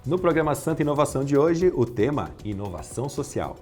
No programa Santa Inovação de hoje, o tema Inovação Social.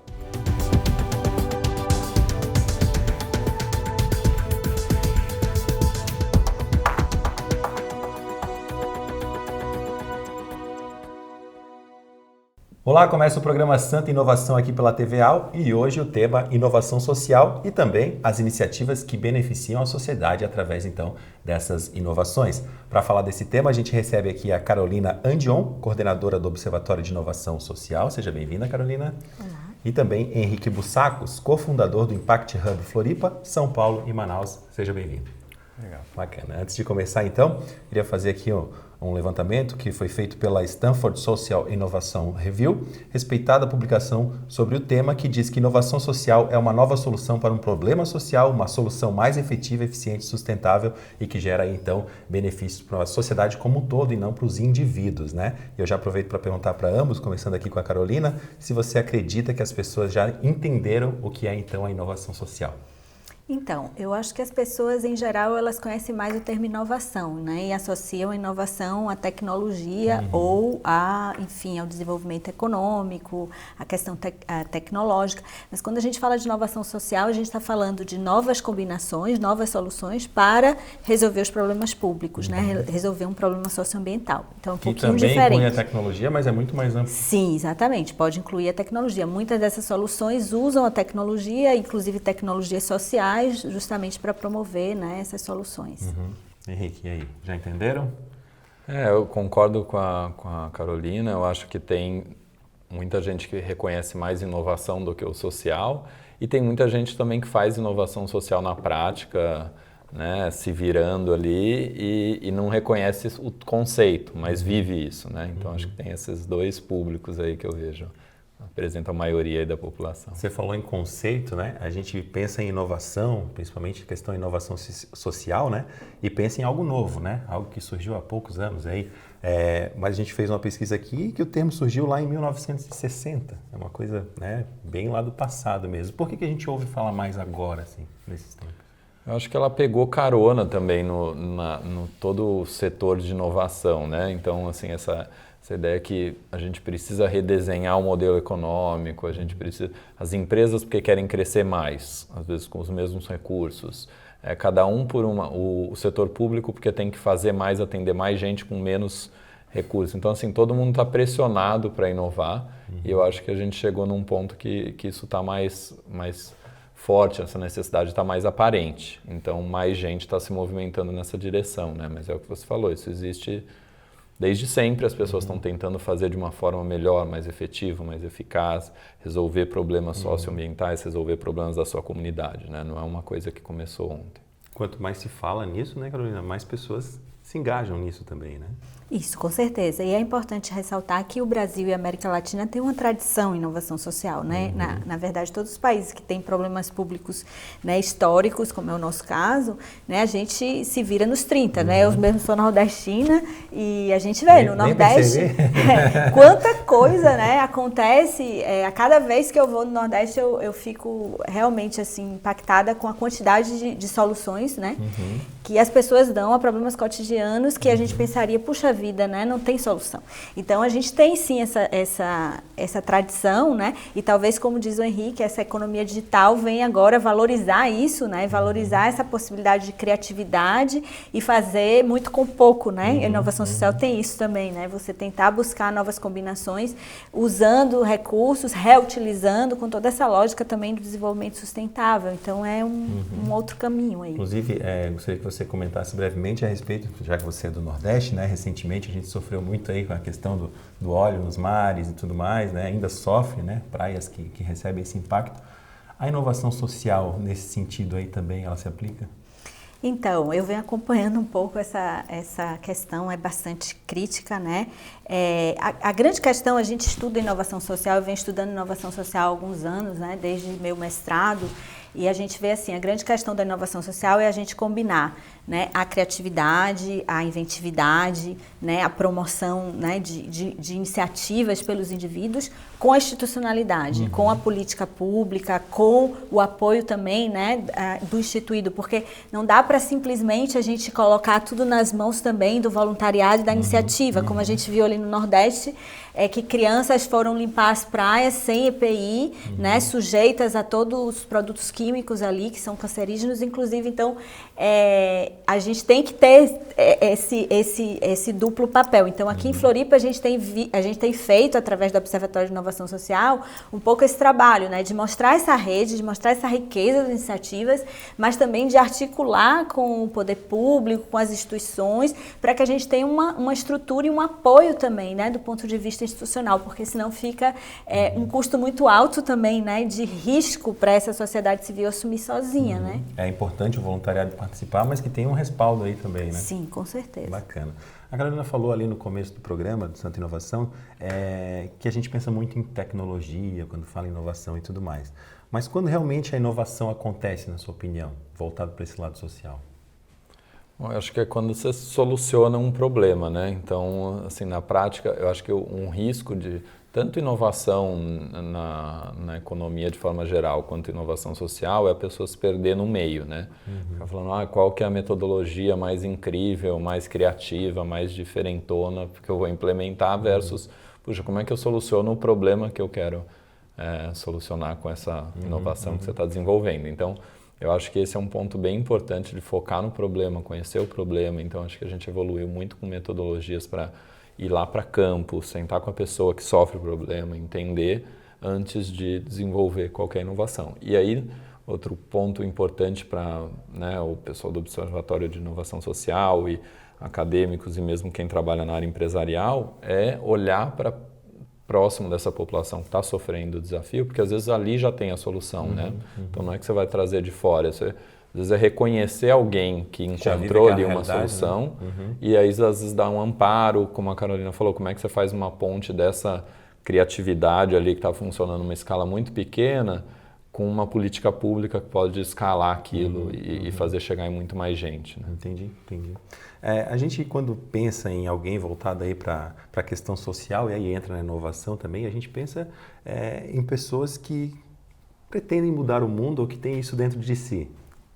Olá, começa o programa Santa Inovação aqui pela TVA e hoje o tema Inovação Social e também as iniciativas que beneficiam a sociedade através, então, dessas inovações. Para falar desse tema, a gente recebe aqui a Carolina Andion, coordenadora do Observatório de Inovação Social. Seja bem-vinda, Carolina. Olá. E também Henrique Bussacos, cofundador do Impact Hub Floripa, São Paulo e Manaus. Seja bem-vindo. Legal. Bacana. Antes de começar, então, queria fazer aqui um levantamento que foi feito pela Stanford Social Innovation Review, respeitada publicação sobre o tema que diz que inovação social é uma nova solução para um problema social, uma solução mais efetiva, eficiente, sustentável e que gera, então, benefícios para a sociedade como um todo e não para os indivíduos, né? Eu já aproveito para perguntar para ambos, começando aqui com a Carolina, se você acredita que as pessoas já entenderam o que é, então, a inovação social. Então, eu acho que as pessoas, em geral, elas conhecem mais o termo inovação, né? E associam a inovação à tecnologia ou ao desenvolvimento econômico, à questão tecnológica. Mas quando a gente fala de inovação social, a gente está falando de novas combinações, novas soluções para resolver os problemas públicos, né? Resolver um problema socioambiental. Então, é um pouquinho diferente. Que também inclui a tecnologia, mas é muito mais amplo. Sim, exatamente. Pode incluir a tecnologia. Muitas dessas soluções usam a tecnologia, inclusive tecnologias sociais, justamente para promover, né, essas soluções. Henrique, e aí? Já entenderam? Eu concordo com a Carolina. Eu acho que tem muita gente que reconhece mais inovação do que o social e tem muita gente também que faz inovação social na prática, né, se virando ali e não reconhece o conceito, mas vive isso, né? Então acho que tem esses dois públicos aí que eu vejo. Apresenta a maioria aí da população. Você falou em conceito, né? A gente pensa em inovação, principalmente questão de inovação social, né? E pensa em algo novo, né? Algo que surgiu há poucos anos aí. Mas a gente fez uma pesquisa aqui que o termo surgiu lá em 1960. É uma coisa, né, bem lá do passado mesmo. Por que a gente ouve falar mais agora, assim, nesses tempos? Eu acho que ela pegou carona também no todo o setor de inovação, né? Então, assim, essa ideia que a gente precisa redesenhar o modelo econômico, as empresas porque querem crescer mais, às vezes com os mesmos recursos, cada um o setor público porque tem que fazer mais, atender mais gente com menos recursos. Então, assim, todo mundo está pressionado para inovar e eu acho que a gente chegou num ponto que isso está mais forte, essa necessidade está mais aparente. Então, mais gente está se movimentando nessa direção, né? Mas é o que você falou, isso existe desde sempre. As pessoas estão tentando fazer de uma forma melhor, mais efetiva, mais eficaz, resolver problemas socioambientais, resolver problemas da sua comunidade, né? Não é uma coisa que começou ontem. Quanto mais se fala nisso, né, Carolina, mais pessoas se engajam nisso também, né? Isso, com certeza. E é importante ressaltar que o Brasil e a América Latina têm uma tradição em inovação social, né? Na verdade, todos os países que têm problemas públicos, né, históricos, como é o nosso caso, né, a gente se vira nos 30, né? Eu mesmo sou nordestina e a gente vê no Nordeste quanta coisa, né, acontece. A cada vez que eu vou no Nordeste, eu fico realmente assim, impactada com a quantidade de soluções, né, que as pessoas dão a problemas cotidianos que a gente pensaria, puxa vida, né? Não tem solução. Então, a gente tem sim essa tradição, né? E talvez, como diz o Henrique, essa economia digital vem agora valorizar isso, né? Valorizar essa possibilidade de criatividade e fazer muito com pouco, né? A inovação social tem isso também, né? Você tentar buscar novas combinações, usando recursos, reutilizando, com toda essa lógica também do desenvolvimento sustentável. Então, é um outro caminho aí. Inclusive, gostaria que você comentasse brevemente a respeito, já que você é do Nordeste, né? Recentemente a gente sofreu muito aí com a questão do óleo nos mares e tudo mais, né? Ainda sofre, né? Praias que recebem esse impacto. A inovação social, nesse sentido aí também, ela se aplica? Então, eu venho acompanhando um pouco essa questão, é bastante crítica, né? A grande questão, a gente estuda inovação social, eu venho estudando inovação social há alguns anos, né? Desde meu mestrado, e a gente vê assim, a grande questão da inovação social é a gente combinar, né, a criatividade, a inventividade, né, a promoção, né, de iniciativas pelos indivíduos com a institucionalidade, com a política pública, com o apoio também, né, do instituído, porque não dá para simplesmente a gente colocar tudo nas mãos também do voluntariado e da iniciativa, como a gente viu ali no Nordeste, que crianças foram limpar as praias sem EPI, né, sujeitas a todos os produtos químicos ali, que são cancerígenos, inclusive, então, a gente tem que ter esse duplo papel. Então, aqui em Floripa, a gente tem feito, através do Observatório de Inovação Social, um pouco esse trabalho, né, de mostrar essa rede, de mostrar essa riqueza das iniciativas, mas também de articular com o poder público, com as instituições, para que a gente tenha uma estrutura e um apoio também, né, do ponto de vista institucional, porque senão fica um custo muito alto também, né, de risco para essa sociedade civil assumir sozinha, né? É importante o voluntariado participar, mas que tenha um respaldo aí também, né? Sim, com certeza. Bacana. A Carolina falou ali no começo do programa do Santa Inovação que a gente pensa muito em tecnologia, quando fala em inovação e tudo mais. Mas quando realmente a inovação acontece, na sua opinião, voltado para esse lado social? Bom, eu acho que é quando você soluciona um problema, né? Então, assim, na prática, eu acho que um risco de tanto inovação na economia de forma geral, quanto inovação social, é a pessoa se perder no meio, né? Ficar falando, qual que é a metodologia mais incrível, mais criativa, mais diferentona que eu vou implementar versus, puxa, como é que eu soluciono o problema que eu quero solucionar com essa inovação que você está desenvolvendo? Então, eu acho que esse é um ponto bem importante de focar no problema, conhecer o problema. Então, acho que a gente evoluiu muito com metodologias para ir lá para campo, sentar com a pessoa que sofre o problema, entender antes de desenvolver qualquer inovação. E aí, outro ponto importante para, né, o pessoal do Observatório de Inovação Social e acadêmicos e mesmo quem trabalha na área empresarial é olhar para próximo dessa população que está sofrendo o desafio, porque às vezes ali já tem a solução, né? Então não é que você vai trazer de fora, às vezes é reconhecer alguém que encontrou ali uma solução, né? E aí às vezes dá um amparo, como a Carolina falou, como é que você faz uma ponte dessa criatividade ali que está funcionando numa escala muito pequena com uma política pública que pode escalar aquilo e fazer chegar em muito mais gente, né? Entendi. A gente, quando pensa em alguém voltado aí para a questão social, e aí entra na inovação também, a gente pensa em pessoas que pretendem mudar o mundo ou que têm isso dentro de si.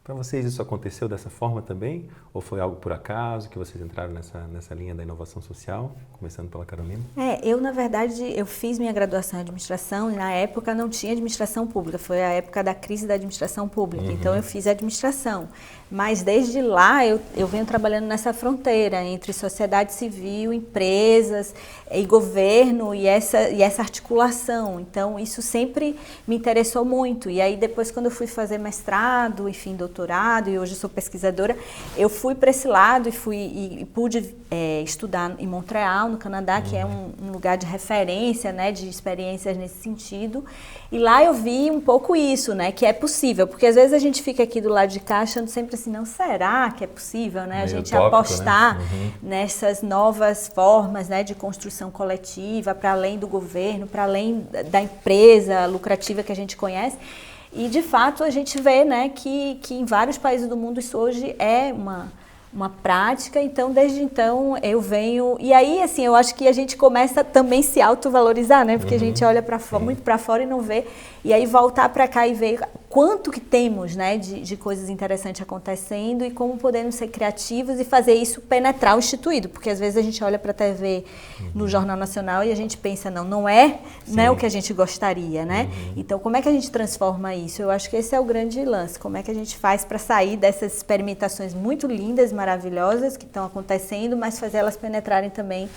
Para vocês isso aconteceu dessa forma também? Ou foi algo por acaso que vocês entraram nessa linha da inovação social? Começando pela Carolina. Eu, na verdade, eu fiz minha graduação em administração e na época não tinha administração pública. Foi a época da crise da administração pública. Então, eu fiz administração. Mas desde lá eu venho trabalhando nessa fronteira entre sociedade civil, empresas e governo e essa articulação. Então, isso sempre me interessou muito. E aí, depois, quando eu fui fazer mestrado, enfim, doutorado, e hoje eu sou pesquisadora, eu fui para esse lado e pude estudar em Montreal, no Canadá, que é um lugar de referência, né, de experiências nesse sentido. E lá eu vi um pouco isso, né, que é possível, porque às vezes a gente fica aqui do lado de cá achando sempre assim, não, será que é possível, né, a gente utópico, apostar, né? Nessas novas formas, né, de construção coletiva, para além do governo, para além da empresa lucrativa que a gente conhece. E, de fato, a gente vê, né, que em vários países do mundo isso hoje é uma prática. Então, desde então, eu venho... E aí, assim, eu acho que a gente começa também a se autovalorizar, né? Porque a gente olha muito para fora e não vê. E aí, voltar para cá e ver quanto que temos, né, de coisas interessantes acontecendo e como podemos ser criativos e fazer isso penetrar o instituído. Porque, às vezes, a gente olha para a TV no Jornal Nacional e a gente pensa, não é, né, o que a gente gostaria, né? Então, como é que a gente transforma isso? Eu acho que esse é o grande lance. Como é que a gente faz para sair dessas experimentações muito lindas, maravilhosas que estão acontecendo, mas fazer elas penetrarem também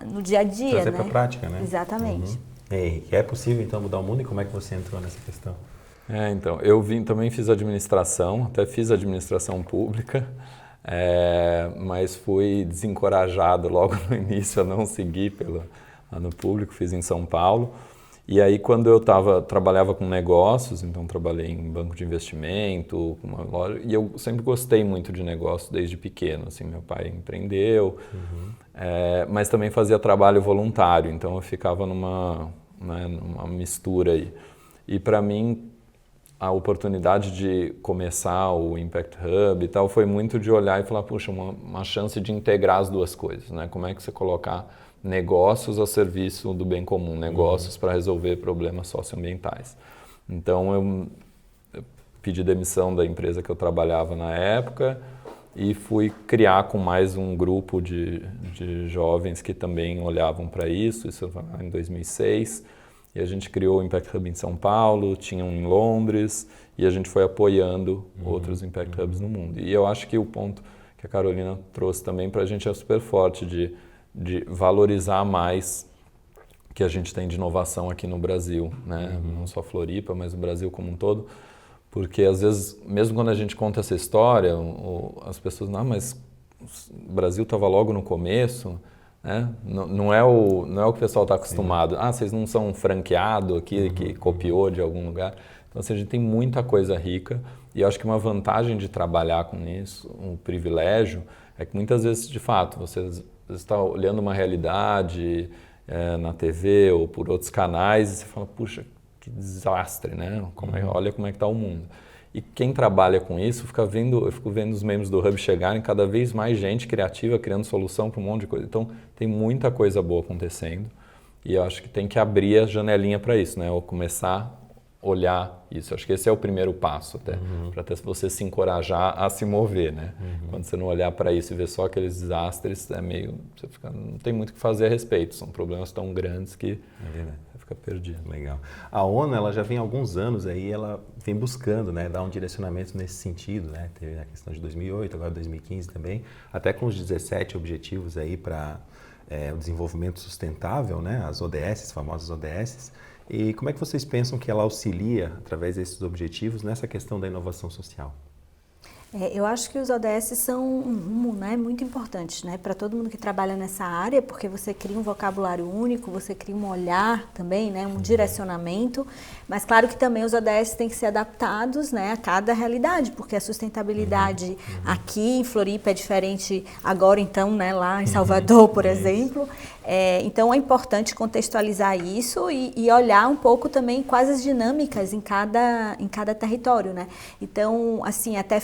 no dia a dia, trazer, né? para a prática, né? Exatamente. E é possível, então, mudar o mundo? E como é que você entrou nessa questão? Então, eu também fiz administração, até fiz administração pública, mas fui desencorajado logo no início a não seguir lá no público, fiz em São Paulo. E aí, quando eu trabalhava com negócios, então trabalhei em banco de investimento, com uma loja, e eu sempre gostei muito de negócio desde pequeno. Assim, meu pai empreendeu, mas também fazia trabalho voluntário, então eu ficava numa mistura aí. E para mim, a oportunidade de começar o Impact Hub e tal foi muito de olhar e falar, puxa, uma chance de integrar as duas coisas, né? Como é que você colocar negócios a serviço do bem comum, negócios para resolver problemas socioambientais. Então, eu pedi demissão da empresa que eu trabalhava na época e fui criar com mais um grupo de jovens que também olhavam para isso foi em 2006. E a gente criou o Impact Hub em São Paulo, tinha um em Londres, e a gente foi apoiando outros Impact Hubs no mundo. E eu acho que o ponto que a Carolina trouxe também para a gente é super forte de valorizar mais o que a gente tem de inovação aqui no Brasil, né? Não só Floripa, mas o Brasil como um todo. Porque às vezes, mesmo quando a gente conta essa história, as pessoas, não, mas o Brasil estava logo no começo, né? Não é o que o pessoal está acostumado. Sim. Vocês não são um franqueado aqui que copiou de algum lugar. Então, assim, a gente tem muita coisa rica e eu acho que uma vantagem de trabalhar com isso, um privilégio, é que muitas vezes, de fato, você está olhando uma realidade na TV ou por outros canais e você fala, puxa, que desastre, né? Olha como é que está o mundo. E quem trabalha com isso, eu fico vendo os membros do Hub chegarem, cada vez mais gente criativa, criando solução para um monte de coisa. Então, tem muita coisa boa acontecendo e eu acho que tem que abrir a janelinha para isso, né? Ou começar a olhar isso. Eu acho que esse é o primeiro passo até, para até você se encorajar a se mover, né? Quando você não olhar para isso e ver só aqueles desastres, não tem muito o que fazer a respeito. São problemas tão grandes que você fica perdido. Legal. A ONU, ela já vem há alguns anos aí, ela vem buscando, né, dar um direcionamento nesse sentido, né? Teve a questão de 2008, agora 2015 também, até com os 17 objetivos aí para o desenvolvimento sustentável, né? As ODS, as famosas ODS. E como é que vocês pensam que ela auxilia, através desses objetivos, nessa questão da inovação social? Eu acho que os ODS são um rumo, né, muito importante, né, para todo mundo que trabalha nessa área, porque você cria um vocabulário único, você cria um olhar também, né, um direcionamento, mas claro que também os ODS têm que ser adaptados, né, a cada realidade, porque a sustentabilidade aqui em Floripa é diferente agora então, né, lá em Salvador, por exemplo. Então é importante contextualizar isso e olhar um pouco também quais as dinâmicas em cada território, né? Então, assim, até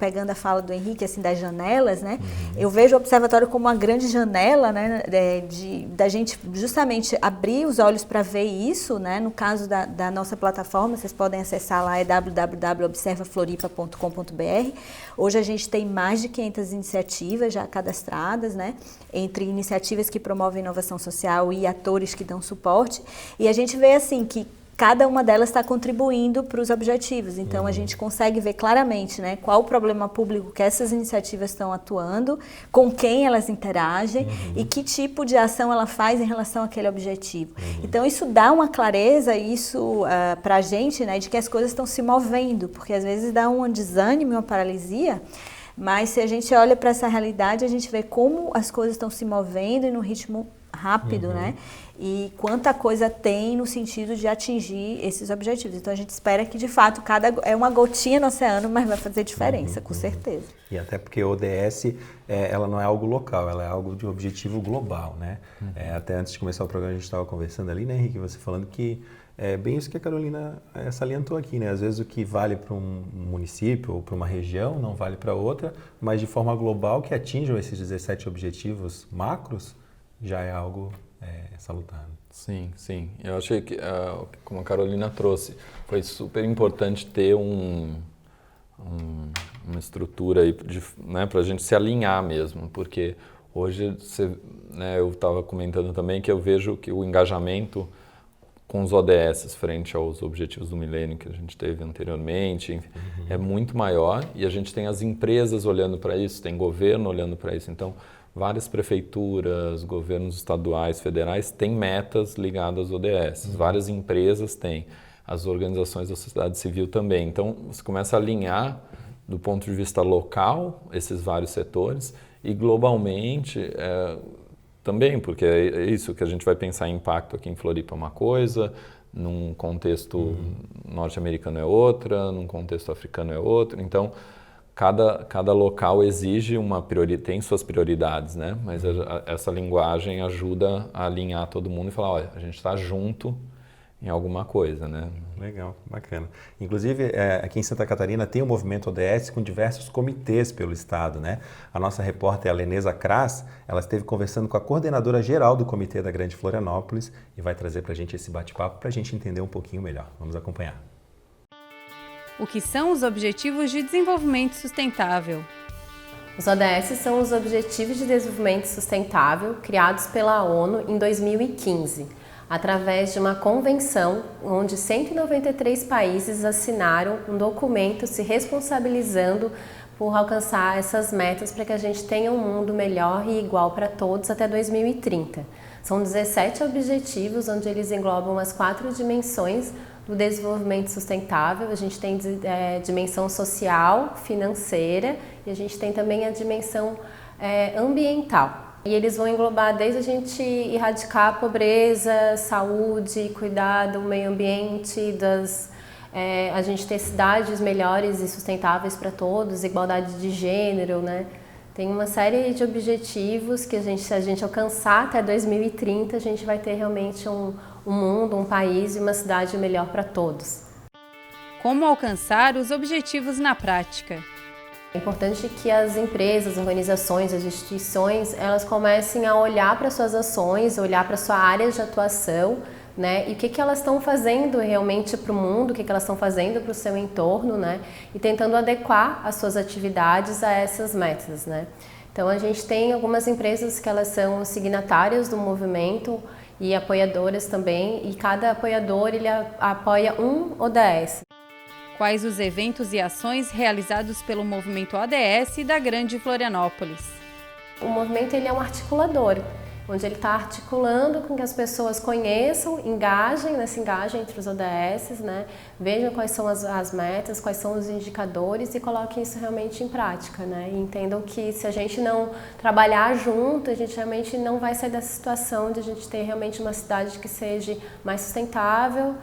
pegando a fala do Henrique, assim, das janelas, né? Eu vejo o observatório como uma grande janela, né? Da gente justamente abrir os olhos para ver isso, né? No caso da nossa plataforma, vocês podem acessar lá, é www.observafloripa.com.br. Hoje a gente tem mais de 500 iniciativas já cadastradas, né? Entre iniciativas que promovem inovação social e atores que dão suporte, e a gente vê assim que cada uma delas está contribuindo para os objetivos, então a gente consegue ver claramente, né, qual o problema público que essas iniciativas estão atuando, com quem elas interagem e que tipo de ação ela faz em relação àquele objetivo. Então isso dá uma clareza, isso para a gente, né, de que as coisas estão se movendo, porque às vezes dá um desânimo, uma paralisia. Mas se a gente olha para essa realidade, a gente vê como as coisas estão se movendo e num ritmo rápido, né? E quanta coisa tem no sentido de atingir esses objetivos. Então a gente espera que, de fato, é uma gotinha no oceano, mas vai fazer diferença, com certeza. E até porque a ODS, ela não é algo local, ela é algo de objetivo global, né? Até antes de começar o programa, a gente estava conversando ali, né, Henrique? Você falando que é bem isso que a Carolina salientou aqui, né? Às vezes o que vale para um município ou para uma região não vale para outra, mas de forma global que atinjam esses 17 objetivos macros já é algo salutar. Sim, sim. Eu achei que, como a Carolina trouxe, foi super importante ter uma estrutura aí, né, para a gente se alinhar mesmo, porque hoje, eu estava comentando também que eu vejo que o engajamento com os ODS frente aos objetivos do milênio que a gente teve anteriormente, é muito maior e a gente tem as empresas olhando para isso, tem governo olhando para isso. Então, várias prefeituras, governos estaduais, federais têm metas ligadas aos ODS. Várias empresas têm, as organizações da sociedade civil também. Então, você começa a alinhar do ponto de vista local esses vários setores e globalmente também, porque é isso que a gente vai pensar em impacto aqui em Floripa é uma coisa, num contexto norte-americano é outra, num contexto africano é outra. Então, cada local exige tem suas prioridades, né? Mas essa linguagem ajuda a alinhar todo mundo e falar, olha, a gente está junto em alguma coisa, né? Legal, bacana. Inclusive, aqui em Santa Catarina tem o movimento ODS com diversos comitês pelo estado, né? A nossa repórter, a Leneza Kras, ela esteve conversando com a coordenadora geral do Comitê da Grande Florianópolis e vai trazer para a gente esse bate-papo para a gente entender um pouquinho melhor. Vamos acompanhar. O que são os Objetivos de Desenvolvimento Sustentável? Os ODS são os Objetivos de Desenvolvimento Sustentável criados pela ONU em 2015, através de uma convenção onde 193 países assinaram um documento se responsabilizando por alcançar essas metas para que a gente tenha um mundo melhor e igual para todos até 2030. São 17 objetivos onde eles englobam as 4 dimensões do desenvolvimento sustentável. A gente tem dimensão social, financeira e a gente tem também a dimensão ambiental. E eles vão englobar desde a gente erradicar a pobreza, saúde, cuidar do meio ambiente, a gente ter cidades melhores e sustentáveis para todos, igualdade de gênero, né? Tem uma série de objetivos que se a gente alcançar até 2030, a gente vai ter realmente um mundo, um país e uma cidade melhor para todos. Como alcançar os objetivos na prática? É importante que as empresas, organizações, as instituições, elas comecem a olhar para suas ações, olhar para sua área de atuação, né? E o que elas estão fazendo realmente para o mundo, o que elas estão fazendo para o seu entorno, né? E tentando adequar as suas atividades a essas metas, né? Então a gente tem algumas empresas que elas são signatárias do movimento e apoiadoras também, e cada apoiador ele apoia um ODS. Quais os eventos e ações realizados pelo movimento ODS da Grande Florianópolis? O movimento ele é um articulador, onde ele está articulando com que as pessoas conheçam, engajem entre os ODS, né? Vejam quais são as metas, quais são os indicadores e coloquem isso realmente em prática, né? E entendam que se a gente não trabalhar junto, a gente realmente não vai sair dessa situação de a gente ter realmente uma cidade que seja mais sustentável,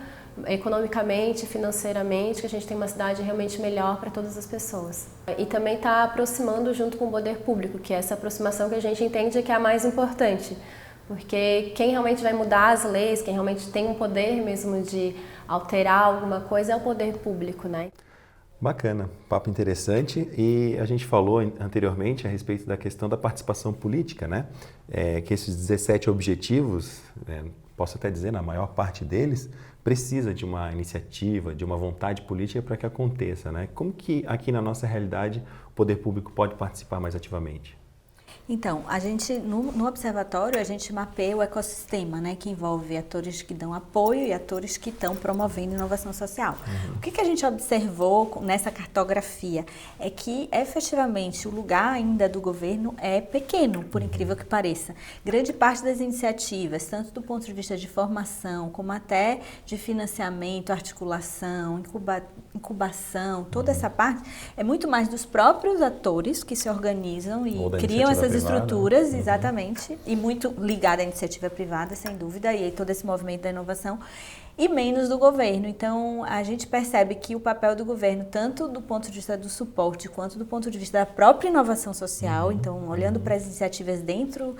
economicamente, financeiramente, que a gente tem uma cidade realmente melhor para todas as pessoas. E também está aproximando junto com o poder público, que é essa aproximação que a gente entende que é a mais importante, porque quem realmente vai mudar as leis, quem realmente tem um poder mesmo de alterar alguma coisa é o poder público, né? Bacana, papo interessante. E a gente falou anteriormente a respeito da questão da participação política, né? Que esses 17 objetivos, posso até dizer, na maior parte deles, precisa de uma iniciativa, de uma vontade política para que aconteça, né? Como que aqui na nossa realidade o poder público pode participar mais ativamente? Então, a gente, no observatório, a gente mapeia o ecossistema, né, que envolve atores que dão apoio e atores que estão promovendo inovação social. O que a gente observou nessa cartografia é que, efetivamente, o lugar ainda do governo é pequeno, por incrível que pareça. Grande parte das iniciativas, tanto do ponto de vista de formação, como até de financiamento, articulação, incubação, toda essa parte, é muito mais dos próprios atores que se organizam e criam essas estruturas, exatamente, e muito ligada à iniciativa privada, sem dúvida, e aí todo esse movimento da inovação, e menos do governo. Então, a gente percebe que o papel do governo, tanto do ponto de vista do suporte, quanto do ponto de vista da própria inovação social, então, olhando para as iniciativas dentro,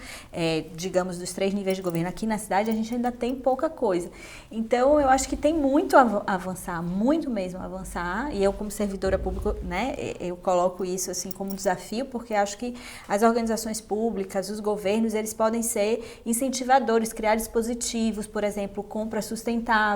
digamos, dos 3 níveis de governo aqui na cidade, a gente ainda tem pouca coisa. Então, eu acho que tem muito a avançar, muito mesmo a avançar, e eu, como servidora pública, né, eu coloco isso, assim, como desafio, porque acho que as organizações públicas, os governos, eles podem ser incentivadores, criar dispositivos, por exemplo, compras sustentáveis,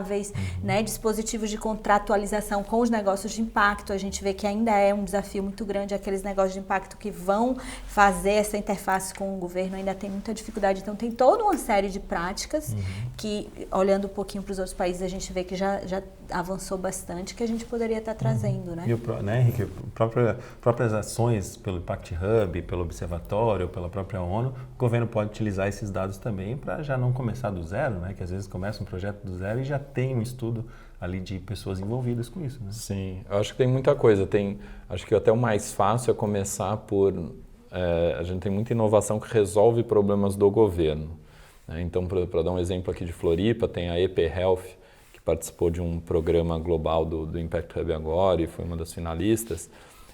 né, dispositivos de contratualização com os negócios de impacto. A gente vê que ainda é um desafio muito grande, aqueles negócios de impacto que vão fazer essa interface com o governo ainda tem muita dificuldade. Então, tem toda uma série de práticas que, olhando um pouquinho para os outros países, a gente vê que já avançou bastante, que a gente poderia estar trazendo, né? E né, Henrique, próprias ações pelo Impact Hub, pelo Observatório, pela própria ONU, o governo pode utilizar esses dados também para já não começar do zero, né? Que às vezes começa um projeto do zero e já tem um estudo ali de pessoas envolvidas com isso, né? Sim, eu acho que tem muita coisa. Acho que até o mais fácil é começar por... a gente tem muita inovação que resolve problemas do governo, né? Então, para dar um exemplo aqui de Floripa, tem a EP Health, que participou de um programa global do Impact Hub agora e foi uma das finalistas.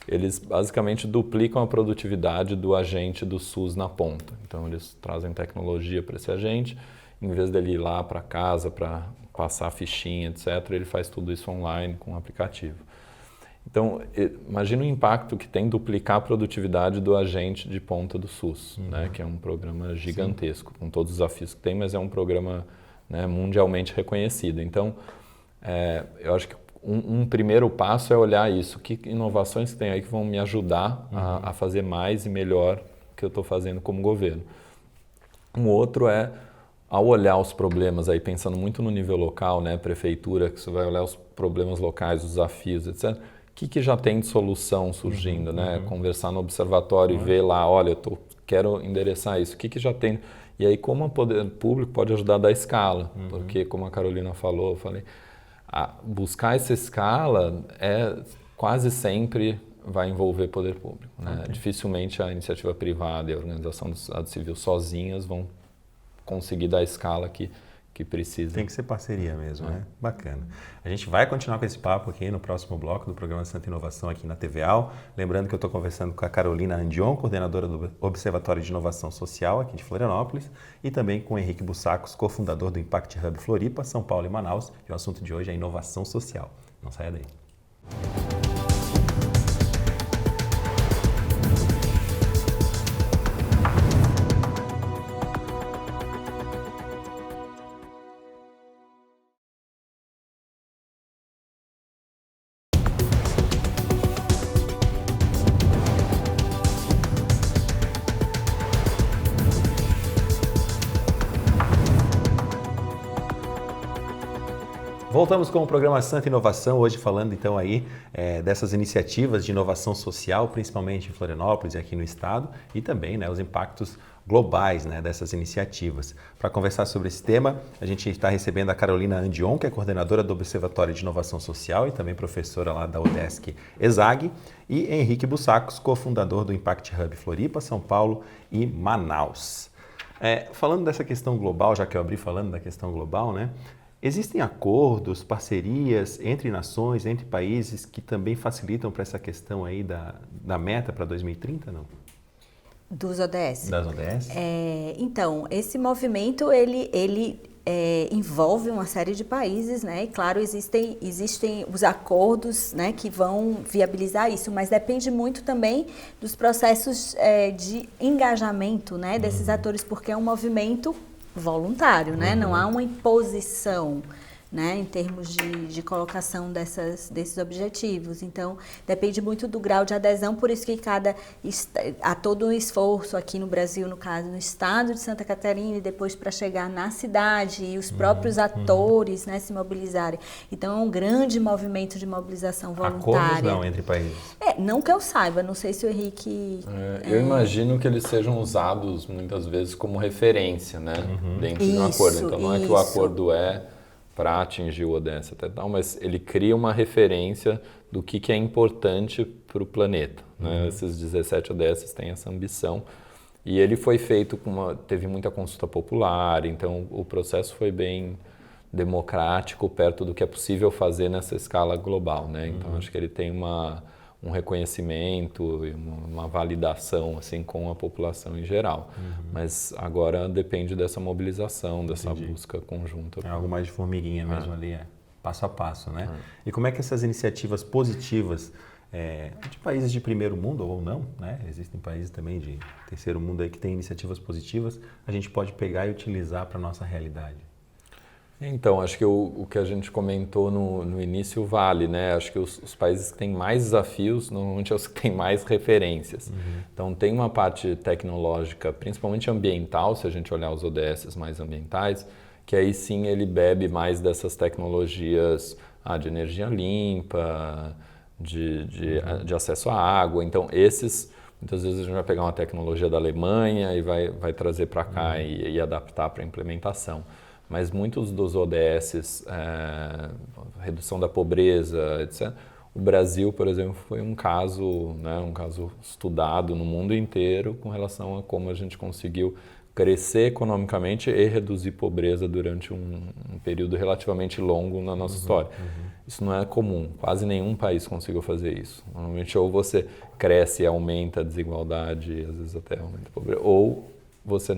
Eles basicamente duplicam a produtividade do agente do SUS na ponta. Então, eles trazem tecnologia para esse agente, em vez dele ir lá para casa para passar a fichinha, etc., ele faz tudo isso online com o aplicativo. Então, imagina o impacto que tem duplicar a produtividade do agente de ponta do SUS, né, que é um programa gigantesco, com todos os desafios que tem, mas é um programa, né, mundialmente reconhecido. Então, eu acho que um primeiro passo é olhar isso, que inovações que tem aí que vão me ajudar a fazer mais e melhor que eu estou fazendo como governo. Um outro é, ao olhar os problemas, aí pensando muito no nível local, né, prefeitura, que você vai olhar os problemas locais, os desafios, etc., o que já tem de solução surgindo, né? Conversar no observatório e ver lá, olha, quero endereçar isso, o que já tem? E aí como o poder público pode ajudar a dar escala, porque como a Carolina falou, eu falei, buscar essa escala quase sempre vai envolver poder público, né? Dificilmente a iniciativa privada e a organização da sociedade civil sozinhas vão conseguir dar a escala que precisa. Tem que ser parceria mesmo, né? Bacana. A gente vai continuar com esse papo aqui no próximo bloco do programa Santa Inovação aqui na TVAL. Lembrando que eu estou conversando com a Carolina Andion, coordenadora do Observatório de Inovação Social aqui de Florianópolis, e também com o Henrique Bussacos, cofundador do Impact Hub Floripa, São Paulo e Manaus. E o assunto de hoje é inovação social. Não saia daí. Voltamos com o programa Santa Inovação, hoje falando então aí dessas iniciativas de inovação social, principalmente em Florianópolis e aqui no estado, e também, né, os impactos globais, né, dessas iniciativas. Para conversar sobre esse tema, a gente está recebendo a Carolina Andion, que é coordenadora do Observatório de Inovação Social e também professora lá da UDESC ESAG, e Henrique Bussacos, cofundador do Impact Hub Floripa, São Paulo e Manaus. Falando dessa questão global, já que eu abri falando da questão global, né? Existem acordos, parcerias entre nações, entre países que também facilitam para essa questão aí da meta para 2030, não? Dos ODS? Das ODS? Então, esse movimento, ele envolve uma série de países, né? E claro, existem os acordos, né, que vão viabilizar isso, mas depende muito também dos processos de engajamento, né, desses atores, porque é um movimento voluntário, né? Não há uma imposição, né, em termos de colocação desses objetivos. Então, depende muito do grau de adesão, por isso que há todo um esforço aqui no Brasil, no caso, no estado de Santa Catarina, e depois para chegar na cidade e os próprios atores, né, se mobilizarem. Então, é um grande movimento de mobilização voluntária. Acordos não entre países? Não que eu saiba, não sei se o Henrique... Eu imagino que eles sejam usados muitas vezes como referência, né, dentro de um acordo. Então, não é que o acordo para atingir o ODS até tal, mas ele cria uma referência do que é importante para o planeta, né? Esses 17 ODS têm essa ambição e ele foi feito teve muita consulta popular, então o processo foi bem democrático, perto do que é possível fazer nessa escala global, né? Então acho que ele tem um reconhecimento e uma validação assim com a população em geral. Mas agora depende dessa mobilização, dessa busca conjunta. É algo mais de formiguinha mesmo ali, passo a passo, né? E como é que essas iniciativas positivas de países de primeiro mundo ou não, né? Existem países também de terceiro mundo aí que têm iniciativas positivas, a gente pode pegar e utilizar para a nossa realidade? Então, acho que o que a gente comentou no início vale, né? Acho que os países que têm mais desafios, normalmente são os que têm mais referências. Então, tem uma parte tecnológica, principalmente ambiental, se a gente olhar os ODS mais ambientais, que aí sim ele bebe mais dessas tecnologias de energia limpa, de acesso à água. Então, muitas vezes a gente vai pegar uma tecnologia da Alemanha e vai trazer para cá e adaptar para a implementação. Mas muitos dos ODS, redução da pobreza, etc., o Brasil, por exemplo, foi um caso estudado no mundo inteiro com relação a como a gente conseguiu crescer economicamente e reduzir pobreza durante um período relativamente longo na nossa história. Isso não é comum, quase nenhum país conseguiu fazer isso. Normalmente ou você cresce e aumenta a desigualdade, às vezes até aumenta a pobreza, ou você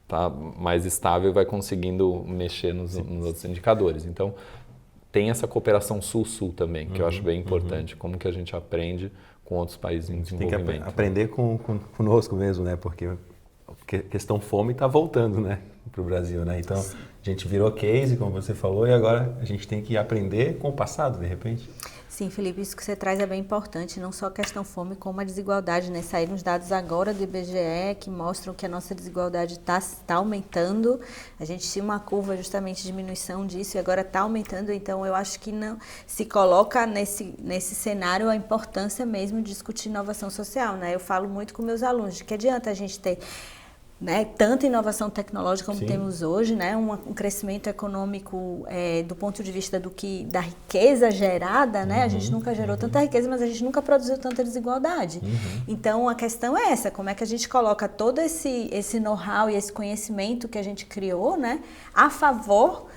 tá mais estável e vai conseguindo mexer nos outros indicadores. Então, tem essa cooperação sul-sul também, que eu acho bem importante, como que a gente aprende com outros países em desenvolvimento. Tem que aprender conosco mesmo, né? Porque a questão fome está voltando, né, para o Brasil, né? Então, a gente virou case, como você falou, e agora a gente tem que aprender com o passado, de repente. Sim, Felipe, isso que você traz é bem importante, não só a questão fome, como a desigualdade, né? Saíram os dados agora do IBGE que mostram que a nossa desigualdade está aumentando. A gente tinha uma curva justamente de diminuição disso e agora está aumentando, então eu acho que não se coloca nesse cenário a importância mesmo de discutir inovação social, né? Eu falo muito com meus alunos de que adianta a gente ter, né, tanta inovação tecnológica como temos hoje, né, um crescimento econômico do ponto de vista da riqueza gerada, né, a gente nunca gerou tanta riqueza, mas a gente nunca produziu tanta desigualdade. Então a questão é essa, como é que a gente coloca todo esse know-how e esse conhecimento que a gente criou, né, a favor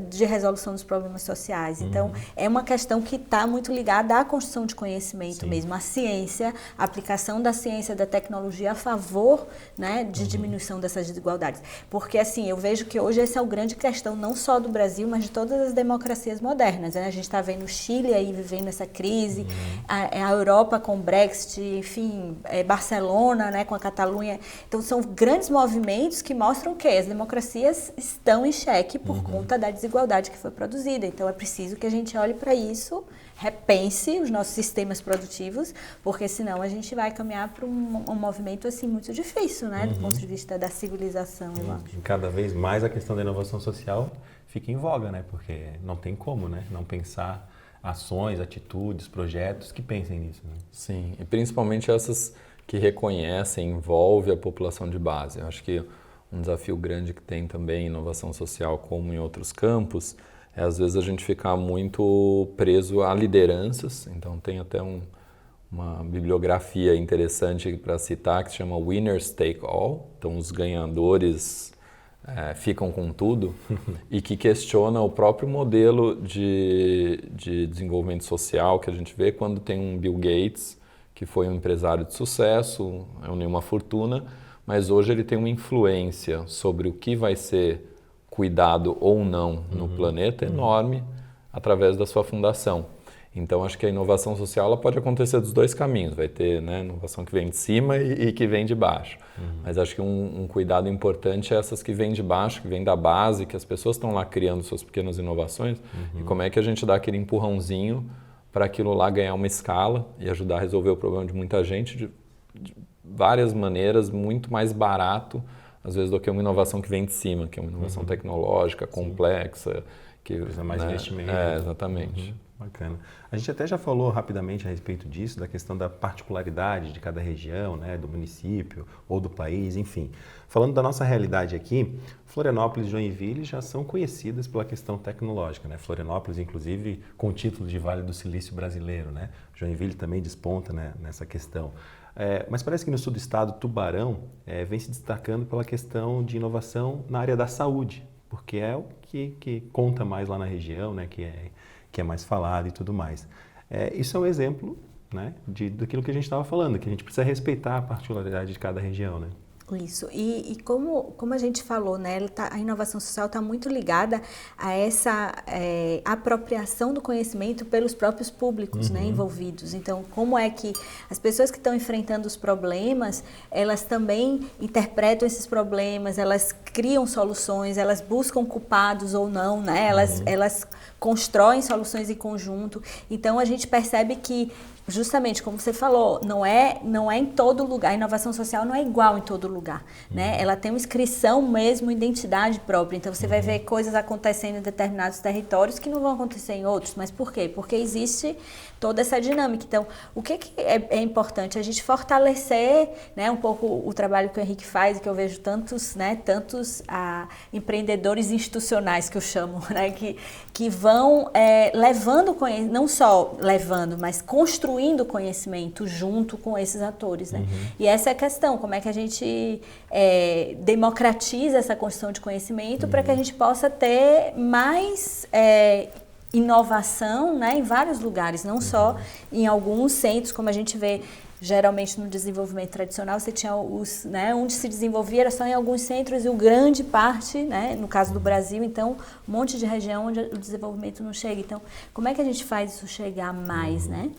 de resolução dos problemas sociais. Então, é uma questão que está muito ligada à construção de conhecimento mesmo, a ciência, a aplicação da ciência, da tecnologia a favor, né, de diminuição dessas desigualdades. Porque, assim, eu vejo que hoje essa é a grande questão, não só do Brasil, mas de todas as democracias modernas, né? A gente está vendo o Chile aí vivendo essa crise, a Europa com o Brexit, enfim, Barcelona, né, com a Catalunha. Então, são grandes movimentos que mostram que as democracias estão em xeque por conta da desigualdade que foi produzida. Então é preciso que a gente olhe para isso, repense os nossos sistemas produtivos, porque senão a gente vai caminhar para um movimento assim muito difícil, né, do ponto de vista da civilização, eu acho. Cada vez mais a questão da inovação social fica em voga, né, porque não tem como, né, não pensar ações, atitudes, projetos que pensem nisso, né? Sim, e principalmente essas que reconhecem, envolvem a população de base. Eu acho que um desafio grande que tem também em inovação social, como em outros campos, é às vezes a gente ficar muito preso a lideranças. Então tem até uma bibliografia interessante para citar que se chama Winners Take All. Então os ganhadores ficam com tudo e que questiona o próprio modelo de desenvolvimento social que a gente vê quando tem um Bill Gates, que foi um empresário de sucesso, reuniu uma fortuna, mas hoje ele tem uma influência sobre o que vai ser cuidado ou não no planeta enorme através da sua fundação. Então, acho que a inovação social ela pode acontecer dos dois caminhos. Vai ter, né, inovação que vem de cima e que vem de baixo. Mas acho que um cuidado importante é essas que vêm de baixo, que vêm da base, que as pessoas estão lá criando suas pequenas inovações. E como é que a gente dá aquele empurrãozinho para aquilo lá ganhar uma escala e ajudar a resolver o problema de muita gente de várias maneiras, muito mais barato, às vezes, do que uma inovação que vem de cima, que é uma inovação tecnológica, complexa. Que precisa mais investimento. Exatamente. Bacana. A gente até já falou rapidamente a respeito disso, da questão da particularidade de cada região, né, do município ou do país, enfim. Falando da nossa realidade aqui, Florianópolis e Joinville já são conhecidas pela questão tecnológica, né? Florianópolis, inclusive, com o título de Vale do Silício Brasileiro, né? Joinville também desponta, né, nessa questão. Mas parece que no sul do estado, Tubarão vem se destacando pela questão de inovação na área da saúde, porque é o que conta mais lá na região, né, que é mais falado e tudo mais. Isso é um exemplo, né, daquilo que a gente estava falando, que a gente precisa respeitar a particularidade de cada região, né? Isso, e como a gente falou, né, a inovação social está muito ligada a essa apropriação do conhecimento pelos próprios públicos, né, envolvidos. Então, como é que as pessoas que estão enfrentando os problemas, elas também interpretam esses problemas, elas criam soluções, elas buscam culpados ou não, né, elas constroem soluções em conjunto. Então, a gente percebe que, justamente como você falou, não é em todo lugar, a inovação social não é igual em todo lugar, né? Ela tem uma inscrição mesmo, identidade própria, então você vai ver coisas acontecendo em determinados territórios que não vão acontecer em outros, mas por quê? Porque existe toda essa dinâmica. Então, o que é importante? A gente fortalecer, né, um pouco o trabalho que o Henrique faz, que eu vejo tantos empreendedores institucionais, que eu chamo, né, que vão levando, não só levando, mas construindo conhecimento junto com esses atores, né? E essa é a questão, como é que a gente democratiza essa construção de conhecimento para que a gente possa ter mais inovação, né, em vários lugares, não só em alguns centros, como a gente vê geralmente no desenvolvimento tradicional você tinha onde se desenvolvia era só em alguns centros e o grande parte, né, no caso do Brasil, então um monte de região onde o desenvolvimento não chega. Então, como é que a gente faz isso chegar mais, né?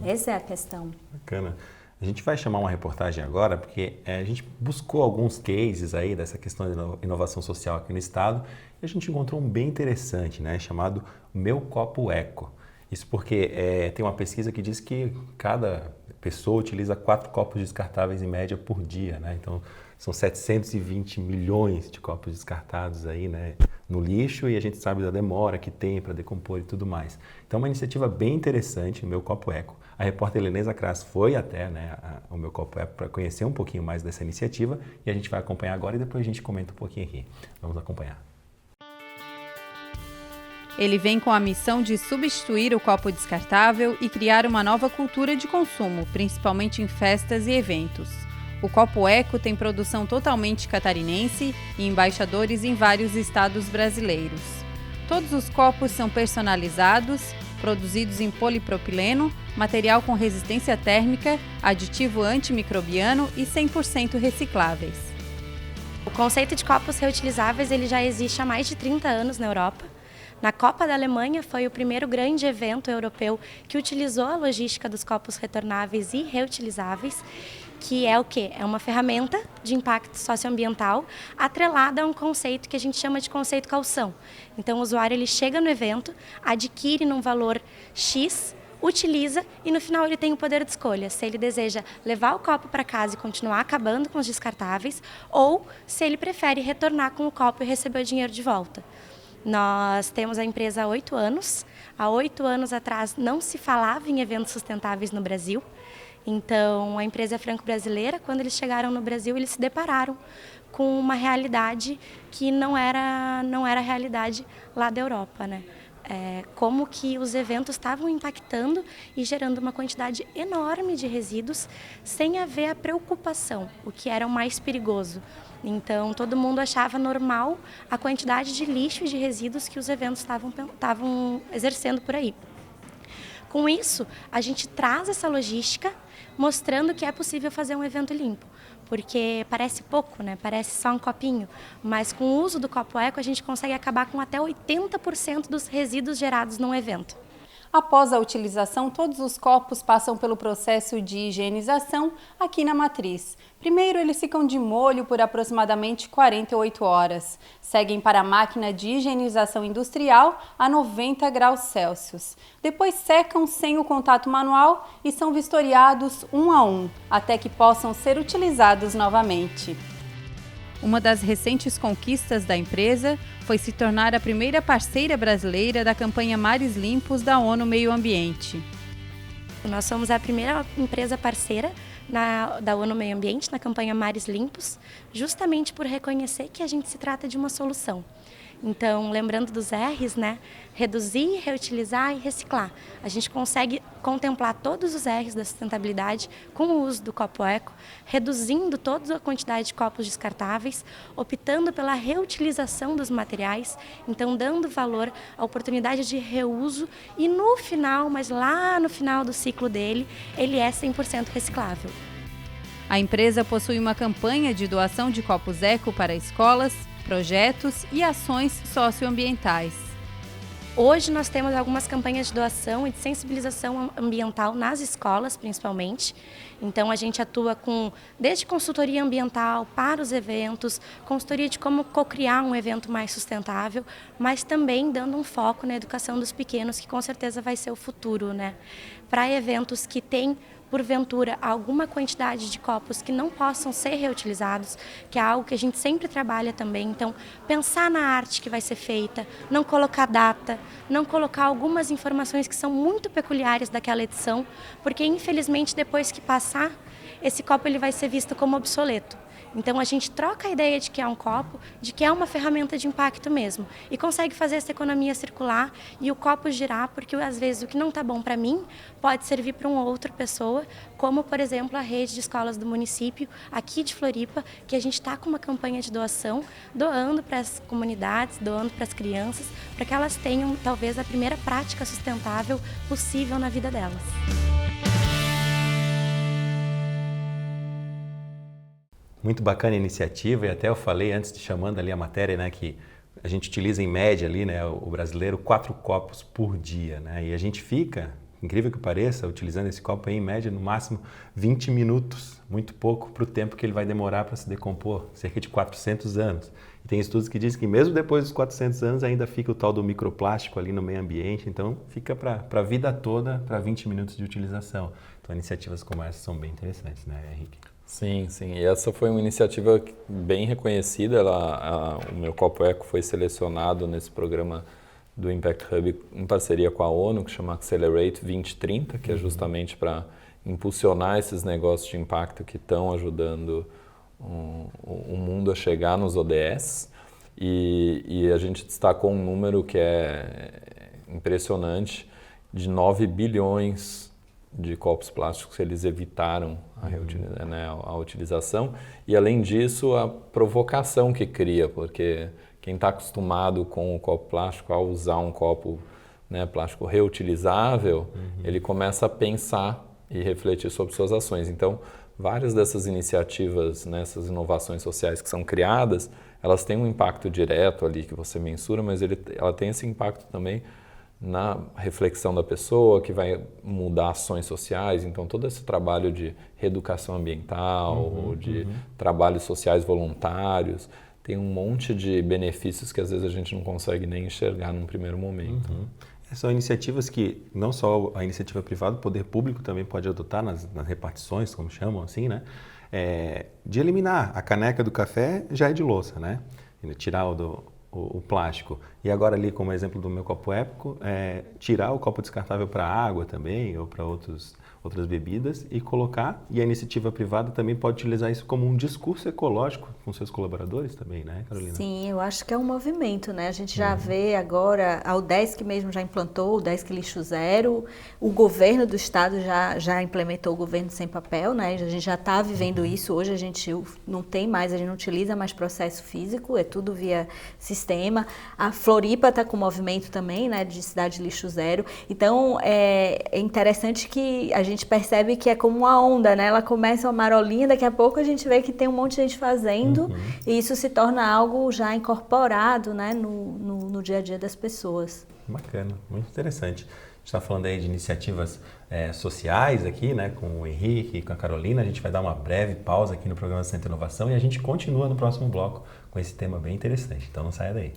Essa é a questão. Bacana. A gente vai chamar uma reportagem agora porque a gente buscou alguns cases aí dessa questão de inovação social aqui no estado e a gente encontrou um bem interessante, né, chamado Meu Copo Eco. Isso porque tem uma pesquisa que diz que cada pessoa utiliza 4 copos descartáveis em média por dia, né? Então são 720 milhões de copos descartados aí, né, no lixo e a gente sabe da demora que tem para decompor e tudo mais. Então uma iniciativa bem interessante, o Meu Copo Eco. A repórter Heleneza Crass foi até, né, o Meu Copo Eco para conhecer um pouquinho mais dessa iniciativa e a gente vai acompanhar agora e depois a gente comenta um pouquinho aqui. Vamos acompanhar. Ele vem com a missão de substituir o copo descartável e criar uma nova cultura de consumo, principalmente em festas e eventos. O Copo Eco tem produção totalmente catarinense e embaixadores em vários estados brasileiros. Todos os copos são personalizados, produzidos em polipropileno, material com resistência térmica, aditivo antimicrobiano e 100% recicláveis. O conceito de copos reutilizáveis ele já existe há mais de 30 anos na Europa. Na Copa da Alemanha foi o primeiro grande evento europeu que utilizou a logística dos copos retornáveis e reutilizáveis, que é o quê? É uma ferramenta de impacto socioambiental atrelada a um conceito que a gente chama de conceito caução. Então o usuário ele chega no evento, adquire num valor X, utiliza e no final ele tem o poder de escolha, se ele deseja levar o copo para casa e continuar acabando com os descartáveis ou se ele prefere retornar com o copo e receber o dinheiro de volta. Nós temos a empresa há 8 anos. Há 8 anos atrás não se falava em eventos sustentáveis no Brasil. Então, a empresa é franco-brasileira. Quando eles chegaram no Brasil, eles se depararam com uma realidade que não era a realidade lá da Europa, né? Como que os eventos estavam impactando e gerando uma quantidade enorme de resíduos sem haver a preocupação, o que era o mais perigoso. Então, todo mundo achava normal a quantidade de lixo e de resíduos que os eventos estavam exercendo por aí. Com isso, a gente traz essa logística mostrando que é possível fazer um evento limpo. Porque parece pouco, né? Parece só um copinho, mas com o uso do Copo Eco a gente consegue acabar com até 80% dos resíduos gerados num evento. Após a utilização, todos os copos passam pelo processo de higienização aqui na matriz. Primeiro, eles ficam de molho por aproximadamente 48 horas. Seguem para a máquina de higienização industrial a 90 graus Celsius. Depois secam sem o contato manual e são vistoriados um a um, até que possam ser utilizados novamente. Uma das recentes conquistas da empresa foi se tornar a primeira parceira brasileira da campanha Mares Limpos da ONU Meio Ambiente. Nós somos a primeira empresa parceira da ONU Meio Ambiente na campanha Mares Limpos, justamente por reconhecer que a gente se trata de uma solução. Então, lembrando dos R's, né? Reduzir, reutilizar e reciclar. A gente consegue contemplar todos os R's da sustentabilidade com o uso do Copo Eco, reduzindo toda a quantidade de copos descartáveis, optando pela reutilização dos materiais, então dando valor à oportunidade de reuso e no final, mas lá no final do ciclo dele, ele é 100% reciclável. A empresa possui uma campanha de doação de copos eco para escolas, projetos e ações socioambientais. Hoje nós temos algumas campanhas de doação e de sensibilização ambiental nas escolas, principalmente. Então a gente atua desde consultoria ambiental para os eventos, consultoria de como co-criar um evento mais sustentável, mas também dando um foco na educação dos pequenos, que com certeza vai ser o futuro, né? Para eventos que têm porventura, alguma quantidade de copos que não possam ser reutilizados, que é algo que a gente sempre trabalha também. Então, pensar na arte que vai ser feita, não colocar data, não colocar algumas informações que são muito peculiares daquela edição, porque, infelizmente, depois que passar, esse copo ele vai ser visto como obsoleto. Então, a gente troca a ideia de que é um copo, de que é uma ferramenta de impacto mesmo, e consegue fazer essa economia circular e o copo girar, porque às vezes o que não está bom para mim pode servir para uma outra pessoa, como, por exemplo, a rede de escolas do município aqui de Floripa, que a gente está com uma campanha de doação, doando para as comunidades, doando para as crianças, para que elas tenham, talvez, a primeira prática sustentável possível na vida delas. Muito bacana a iniciativa, e até eu falei antes de chamando ali a matéria, né, que a gente utiliza em média ali, né, o brasileiro, 4 copos por dia, né, e a gente fica, incrível que pareça, utilizando esse copo aí em média no máximo 20 minutos, muito pouco para o tempo que ele vai demorar para se decompor, cerca de 400 anos. E tem estudos que dizem que mesmo depois dos 400 anos ainda fica o tal do microplástico ali no meio ambiente, então fica para a vida toda, para 20 minutos de utilização. Então iniciativas como essa são bem interessantes, né, Henrique? Sim, sim. E essa foi uma iniciativa bem reconhecida. O Meu Copo Eco foi selecionado nesse programa do Impact Hub em parceria com a ONU, que chama Accelerate 2030, que é justamente para impulsionar esses negócios de impacto que estão ajudando o mundo a chegar nos ODS. E a gente destacou um número que é impressionante, de 9 bilhões de copos plásticos que eles evitaram a utilização. E, além disso, a provocação que cria, porque quem está acostumado com o copo plástico, ao usar um copo, né, plástico reutilizável, ele começa a pensar e refletir sobre suas ações. Então, várias dessas iniciativas, né, essas inovações sociais que são criadas, elas têm um impacto direto ali que você mensura, mas ela tem esse impacto também na reflexão da pessoa, que vai mudar ações sociais. Então, todo esse trabalho de reeducação ambiental, de trabalhos sociais voluntários, tem um monte de benefícios que às vezes a gente não consegue nem enxergar num primeiro momento. São iniciativas que não só a iniciativa privada, o poder público também pode adotar nas repartições, como chamam assim, né? De eliminar a caneca do café já é de louça, né? Tirar o plástico. E agora ali, como exemplo do Meu Copo Eco, tirar o copo descartável para água também, ou para outras bebidas, e colocar, e a iniciativa privada também pode utilizar isso como um discurso ecológico com seus colaboradores também, né, Carolina? Sim, eu acho que é um movimento, né? A gente já vê agora, a UDESC mesmo já implantou o UDESC Lixo Zero, o governo do estado já implementou o governo sem papel, né? A gente já está vivendo isso, hoje a gente não tem mais, a gente não utiliza mais processo físico, é tudo via sistema. A Floripa está com o movimento também, né, de cidade lixo zero. Então, é interessante que a gente percebe que é como uma onda, né? Ela começa uma marolinha, daqui a pouco a gente vê que tem um monte de gente fazendo e isso se torna algo já incorporado, né, no dia a dia das pessoas. Bacana, muito interessante. A gente está falando aí de iniciativas sociais aqui, né, com o Henrique e com a Carolina. A gente vai dar uma breve pausa aqui no programa Centro Inovação e a gente continua no próximo bloco com esse tema bem interessante. Então não saia daí.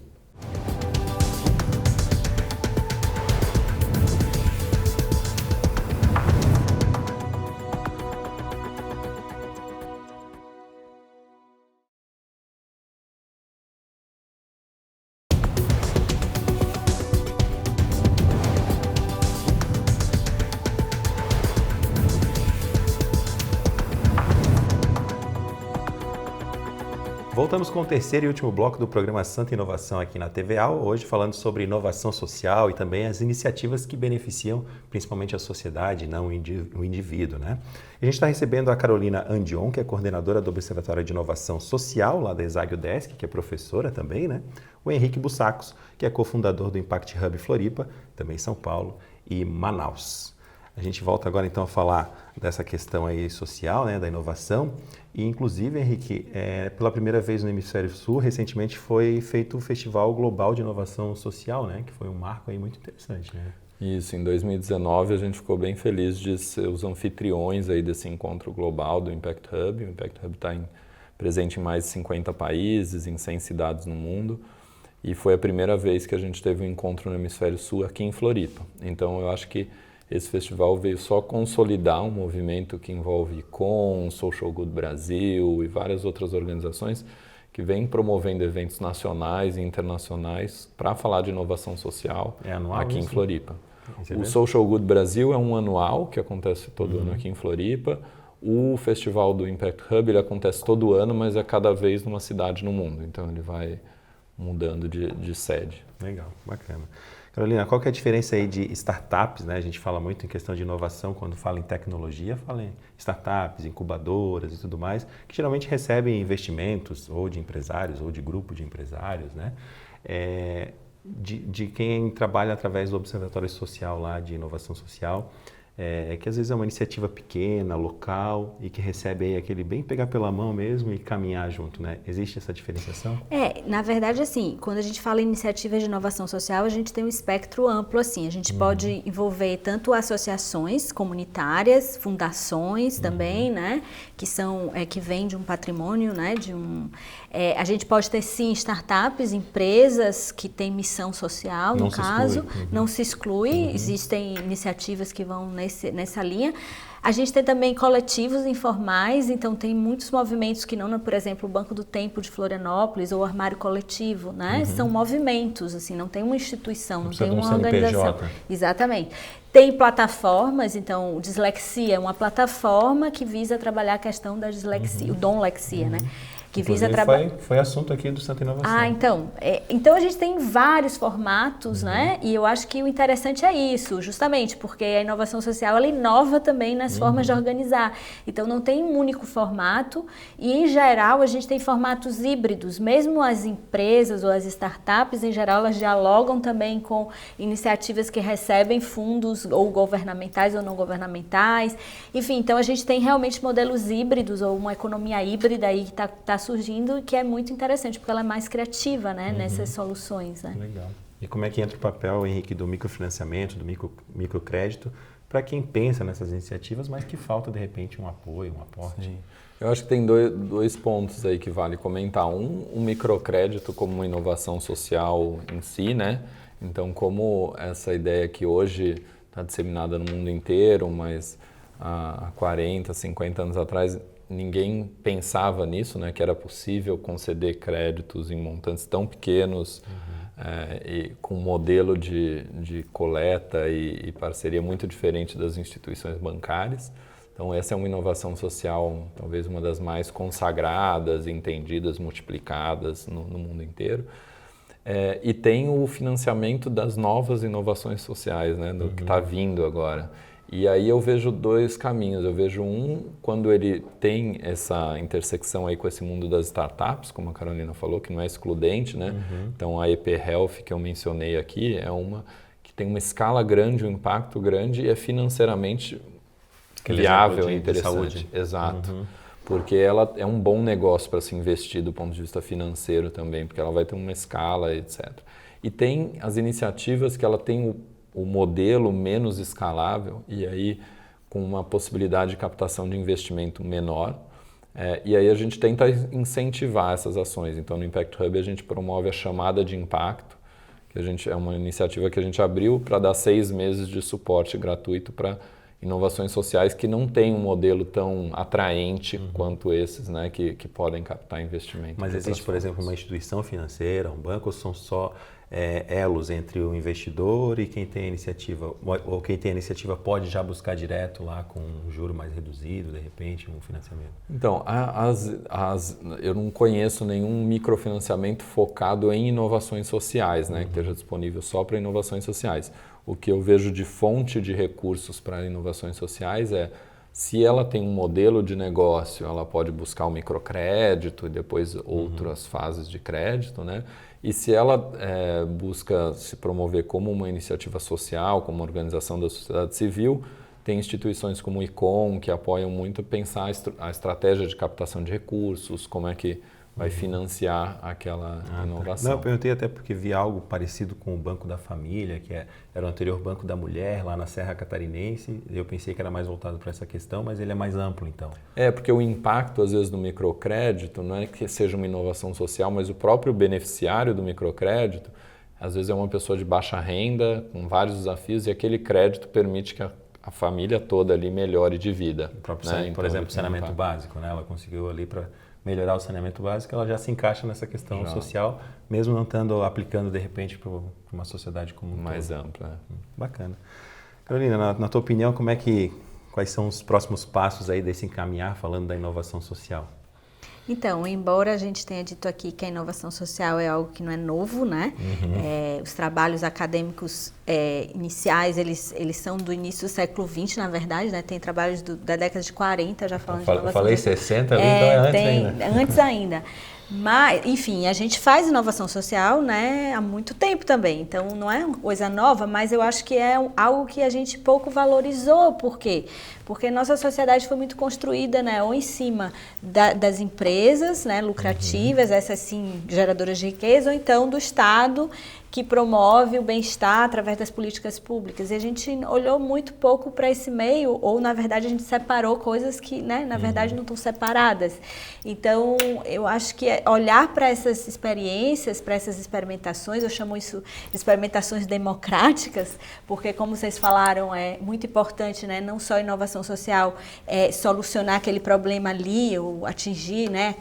Voltamos com o terceiro e último bloco do programa Santa Inovação aqui na TVA, hoje falando sobre inovação social e também as iniciativas que beneficiam principalmente a sociedade, não o indivíduo, né? A gente está recebendo a Carolina Andion, que é coordenadora do Observatório de Inovação Social, lá da ESAG UDESC, que é professora também, né? O Henrique Bussacos, que é cofundador do Impact Hub Floripa, também São Paulo e Manaus. A gente volta agora então a falar dessa questão aí social, né, da inovação. E inclusive, Henrique, pela primeira vez no Hemisfério Sul, recentemente foi feito o Festival Global de Inovação Social, né, que foi um marco aí muito interessante, né? Isso, em 2019 a gente ficou bem feliz de ser os anfitriões aí desse encontro global do Impact Hub. O Impact Hub está presente em mais de 50 países, em 100 cidades no mundo. E foi a primeira vez que a gente teve um encontro no Hemisfério Sul aqui em Floripa. Então eu acho que esse festival veio só consolidar um movimento que envolve ICOM, Social Good Brasil e várias outras organizações que vêm promovendo eventos nacionais e internacionais para falar de inovação social aqui em Floripa. O Social Good Brasil é um anual que acontece todo ano aqui em Floripa. O festival do Impact Hub ele acontece todo ano, mas é cada vez numa cidade no mundo. Então ele vai mudando de sede. Legal, bacana. Carolina, qual que é a diferença aí de startups, né? A gente fala muito em questão de inovação quando fala em tecnologia, fala em startups, incubadoras e tudo mais, que geralmente recebem investimentos ou de empresários ou de grupo de empresários, né? De quem trabalha através do Observatório Social lá de Inovação Social. que às vezes é uma iniciativa pequena, local, e que recebe aí aquele bem pegar pela mão mesmo e caminhar junto, né? Existe essa diferenciação? Na verdade, assim, quando a gente fala em iniciativas de inovação social, a gente tem um espectro amplo, assim. A gente pode envolver tanto associações comunitárias, fundações também, né? Que vêm de um patrimônio, né? A gente pode ter, sim, startups, empresas que têm missão social, no caso. Não se exclui. Existem iniciativas que vão nessa linha. A gente tem também coletivos informais, então tem muitos movimentos que não, por exemplo, o Banco do Tempo de Florianópolis ou o Armário Coletivo, né? São movimentos, assim, não tem uma instituição, não tem uma organização. Exatamente. Tem plataformas, então, Dislexia é uma plataforma que visa trabalhar a questão da dislexia, o Domlexia, né? Que visa trabalhar. Foi assunto aqui do Santa Inovação. Então a gente tem vários formatos, né? E eu acho que o interessante é isso, justamente porque a inovação social ela inova também nas formas de organizar. Então não tem um único formato e em geral a gente tem formatos híbridos. Mesmo as empresas ou as startups em geral elas dialogam também com iniciativas que recebem fundos ou governamentais ou não governamentais. Enfim, então a gente tem realmente modelos híbridos ou uma economia híbrida aí que está surgindo, que é muito interessante, porque ela é mais criativa, né, nessas soluções. Né? Legal. E como é que entra o papel, Henrique, do microfinanciamento, do microcrédito, para quem pensa nessas iniciativas, mas que falta, de repente, um apoio, um aporte? Sim. Eu acho que tem dois pontos aí que vale comentar. O microcrédito como uma inovação social em si, né? Então, como essa ideia que hoje está disseminada no mundo inteiro, mas há 40, 50 anos atrás ninguém pensava nisso, né, que era possível conceder créditos em montantes tão pequenos e com um modelo de coleta e parceria muito diferente das instituições bancárias. Então essa é uma inovação social, talvez uma das mais consagradas, entendidas, multiplicadas no mundo inteiro. E tem o financiamento das novas inovações sociais, né, do que está vindo agora. E aí eu vejo dois caminhos. Eu vejo quando ele tem essa intersecção aí com esse mundo das startups, como a Carolina falou, que não é excludente, né? Então a EP Health que eu mencionei aqui é uma que tem uma escala grande, um impacto grande e é financeiramente viável e interessante. Saúde. Exato. Porque ela é um bom negócio para se investir do ponto de vista financeiro também, porque ela vai ter uma escala, etc. E tem as iniciativas que ela tem o modelo menos escalável e aí com uma possibilidade de captação de investimento menor. E aí a gente tenta incentivar essas ações. Então no Impact Hub a gente promove a chamada de impacto, que é uma iniciativa que a gente abriu para dar 6 meses de suporte gratuito para inovações sociais que não têm um modelo tão atraente quanto esses, né, que podem captar investimento. Mas existe, por exemplo, uma instituição financeira, um banco, ou são só elos entre o investidor e quem tem a iniciativa? Ou quem tem a iniciativa pode já buscar direto lá com um juro mais reduzido, de repente, um financiamento? Então, eu não conheço nenhum microfinanciamento focado em inovações sociais, né, que esteja disponível só para inovações sociais. O que eu vejo de fonte de recursos para inovações sociais se ela tem um modelo de negócio, ela pode buscar o microcrédito e depois outras fases de crédito, né? E se ela busca se promover como uma iniciativa social, como uma organização da sociedade civil, tem instituições como o ICOM que apoiam muito pensar a estratégia de captação de recursos, como é que vai financiar aquela inovação. Não, eu perguntei até porque vi algo parecido com o Banco da Família, que era o anterior Banco da Mulher, lá na Serra Catarinense. Eu pensei que era mais voltado para essa questão, mas ele é mais amplo, então. Porque o impacto, às vezes, do microcrédito não é que seja uma inovação social, mas o próprio beneficiário do microcrédito, às vezes é uma pessoa de baixa renda, com vários desafios, e aquele crédito permite que a família toda ali melhore de vida. O próprio, por exemplo, saneamento básico, né? Ela conseguiu ali para melhorar o saneamento básico, ela já se encaixa nessa questão social, mesmo não estando aplicando de repente para uma sociedade como mais ampla. Bacana. Carolina, na tua opinião, quais são os próximos passos aí desse encaminhar, falando da inovação social? Então, embora a gente tenha dito aqui que a inovação social é algo que não é novo, né? Os trabalhos acadêmicos iniciais, eles são do início do século XX, na verdade, né? Tem trabalhos da década de 40 já falando de inovação social. Eu falei 60 ali, então é antes ainda. Antes ainda. Mas, enfim, a gente faz inovação social, né, há muito tempo também. Então, não é uma coisa nova, mas eu acho que é algo que a gente pouco valorizou. Por quê? Porque nossa sociedade foi muito construída, né, ou em cima das empresas, né, lucrativas, essas sim geradoras de riqueza, ou então do Estado, que promove o bem-estar através das políticas públicas. E a gente olhou muito pouco para esse meio, ou na verdade a gente separou coisas que, né, na verdade não estão separadas. Então, eu acho que olhar para essas experiências, para essas experimentações, eu chamo isso de experimentações democráticas, porque como vocês falaram, é muito importante, né, não só inovação social, solucionar aquele problema ali, ou atingir, né,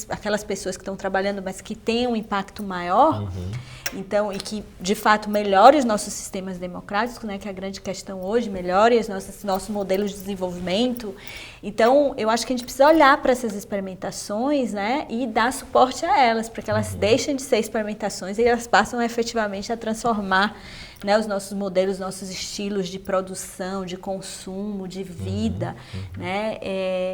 aquelas pessoas que estão trabalhando, mas que têm um impacto maior. Então, e que de fato melhore os nossos sistemas democráticos, né, que é a grande questão hoje, melhore os nossos modelos de desenvolvimento. Então, eu acho que a gente precisa olhar para essas experimentações, né, e dar suporte a elas, para que elas deixem de ser experimentações e elas passem efetivamente a transformar, né, os nossos modelos, nossos estilos de produção, de consumo, de vida, né?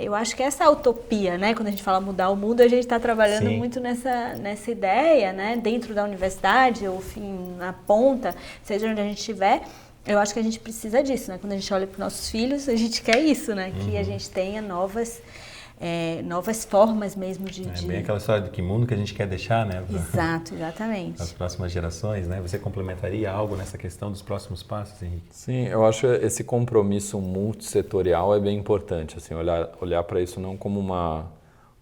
Eu acho que essa é a utopia, né? Quando a gente fala mudar o mundo, a gente está trabalhando muito nessa ideia, né? Dentro da universidade, ou enfim, na ponta, seja onde a gente estiver. Eu acho que a gente precisa disso, né? Quando a gente olha para os nossos filhos, a gente quer isso, né? Que a gente tenha novas formas mesmo de... bem aquela história do que mundo que a gente quer deixar, né? Exato, exatamente. As próximas gerações, né? Você complementaria algo nessa questão dos próximos passos, Henrique? Sim, eu acho que esse compromisso multissetorial é bem importante, assim, olhar para isso não como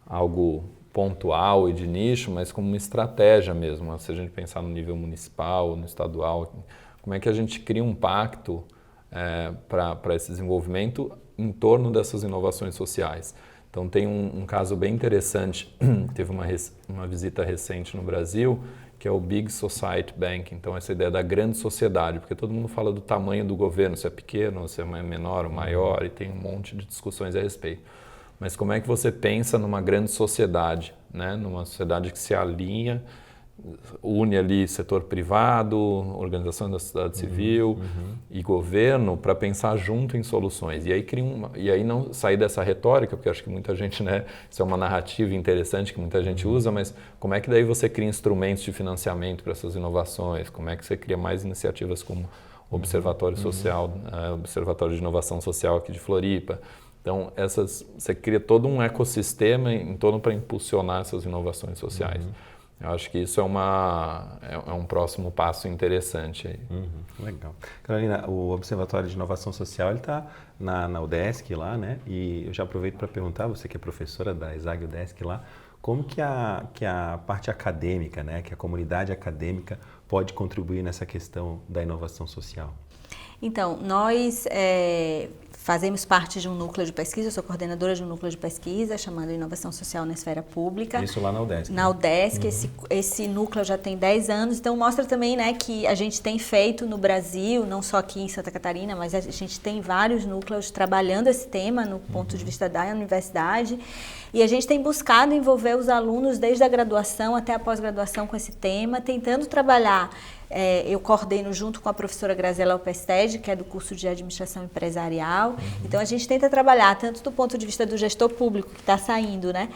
algo pontual e de nicho, mas como uma estratégia mesmo. Se a gente pensar no nível municipal, no estadual, como é que a gente cria um pacto para esse desenvolvimento em torno dessas inovações sociais. Então tem um caso bem interessante, teve uma visita recente no Brasil, que é o Big Society Bank, então essa ideia da grande sociedade, porque todo mundo fala do tamanho do governo, se é pequeno, se é menor ou maior, e tem um monte de discussões a respeito. Mas como é que você pensa numa grande sociedade, né? Numa sociedade que se alinha, une ali setor privado, organização da sociedade civil e governo para pensar junto em soluções. E aí não sair dessa retórica, porque acho que muita gente, né, isso é uma narrativa interessante que muita gente usa, mas como é que daí você cria instrumentos de financiamento para essas inovações? Como é que você cria mais iniciativas como o Observatório Social, Observatório de Inovação Social aqui de Floripa? Então, você cria todo um ecossistema em torno para impulsionar essas inovações sociais. Eu acho que isso é um próximo passo interessante aí. Legal. Carolina, o Observatório de Inovação Social está na UDESC lá, né? E eu já aproveito para perguntar, você que é professora da ESAG UDESC lá, como que a parte acadêmica, né? Que a comunidade acadêmica pode contribuir nessa questão da inovação social? Então, nós fazemos parte de um núcleo de pesquisa, eu sou coordenadora de um núcleo de pesquisa chamado Inovação Social na Esfera Pública. Isso lá na UDESC. Na UDESC, esse núcleo já tem 10 anos, então mostra também, né, que a gente tem feito no Brasil, não só aqui em Santa Catarina, mas a gente tem vários núcleos trabalhando esse tema no ponto de vista da universidade, e a gente tem buscado envolver os alunos desde a graduação até a pós-graduação com esse tema, tentando trabalhar. Eu coordeno junto com a professora Graziela Alpestede, que é do curso de Administração Empresarial. Então, a gente tenta trabalhar tanto do ponto de vista do gestor público, que está saindo, né,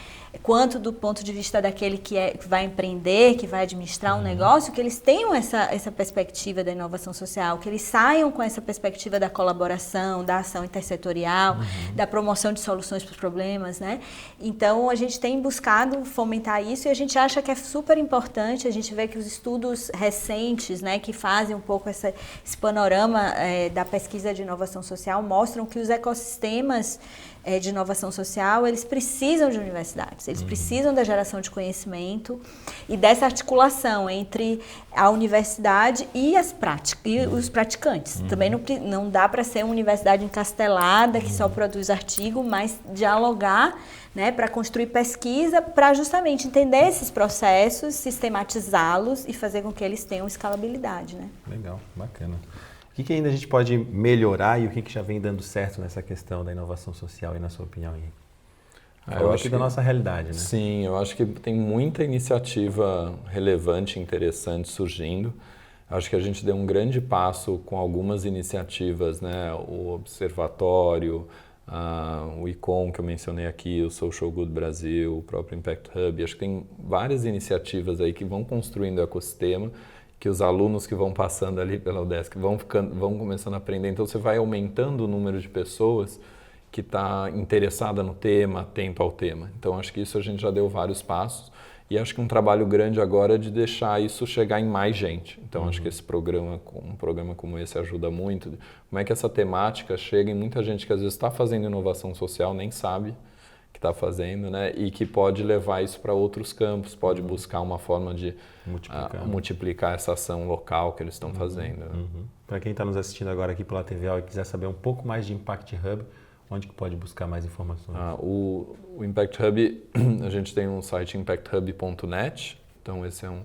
quanto do ponto de vista daquele que vai empreender, que vai administrar um negócio, que eles tenham essa perspectiva da inovação social, que eles saiam com essa perspectiva da colaboração, da ação intersetorial, da promoção de soluções para os problemas, né? Então, a gente tem buscado fomentar isso e a gente acha que é super importante. A gente vê que os estudos recentes, né, que fazem um pouco esse panorama da pesquisa de inovação social, mostram que os ecossistemas de inovação social, eles precisam de universidades, eles precisam da geração de conhecimento e dessa articulação entre a universidade e os praticantes. Também não dá para ser uma universidade encastelada que só produz artigo, mas dialogar, né, para construir pesquisa, para justamente entender esses processos, sistematizá-los e fazer com que eles tenham escalabilidade, né? Legal, bacana. O que ainda a gente pode melhorar e o que já vem dando certo nessa questão da inovação social e na sua opinião, Henrique? Eu acho da nossa realidade, né? Sim, eu acho que tem muita iniciativa relevante, interessante surgindo. Acho que a gente deu um grande passo com algumas iniciativas, né? O Observatório, o ICOM que eu mencionei aqui, o Social Good Brasil, o próprio Impact Hub. Acho que tem várias iniciativas aí que vão construindo o ecossistema, que os alunos que vão passando ali pela UDESC vão começando a aprender. Então você vai aumentando o número de pessoas que está interessada no tema, atento ao tema. Então acho que isso a gente já deu vários passos e acho que um trabalho grande agora é de deixar isso chegar em mais gente. Então acho que um programa como esse ajuda muito. Como é que essa temática chega em muita gente que às vezes está fazendo inovação social, nem sabe que está fazendo, né? E que pode levar isso para outros campos, pode buscar uma forma de multiplicar essa ação local que eles estão fazendo. Né? Para quem está nos assistindo agora aqui pela TVAL e quiser saber um pouco mais de Impact Hub, onde que pode buscar mais informações? O Impact Hub, a gente tem um site impacthub.net, então esse é um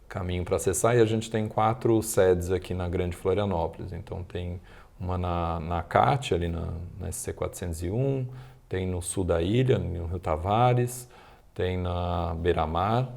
caminho para acessar, e a gente tem 4 sedes aqui na Grande Florianópolis. Então tem uma na CAT, ali na SC 401, tem no sul da ilha, no Rio Tavares, tem na Beira-Mar